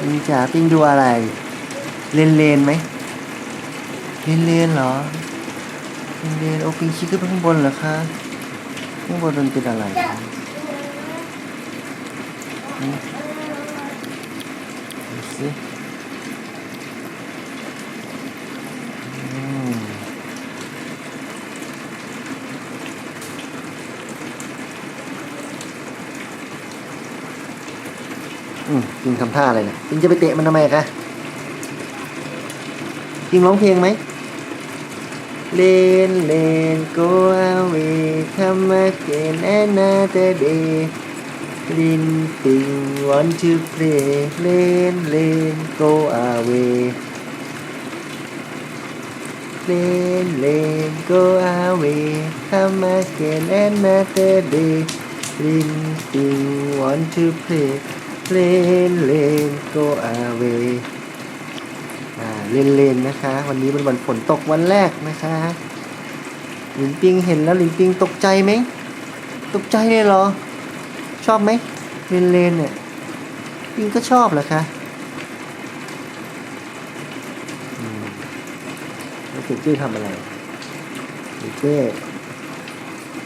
ปิงจ๋าปิงดูอะไรเลนไหมเลนเหรอเลนโอ้ปิงชี้ขึ้นไปข้างบนเหรอคะข้างบนมันเป็นอะไรดูสิอืมปิงทำท่าอะไรเนี่ยปิงจะไปเตะมันทำไมคะปิงร้องเพลงไหมเลน go away come again another day ลินปิง want to play เลน go away เลน go away come again another day ลินปิง want to play เลน go away เลนนะคะวันนี้เป็นวันฝนตกวันแรกนะคะลินปิงเห็นแล้วลินปิงตกใจไหมตกใจเลยเหรอชอบไหมเลนเนี่ยปิงก็ชอบเหรอคะแล้วเจ้ทำอะไรเจ้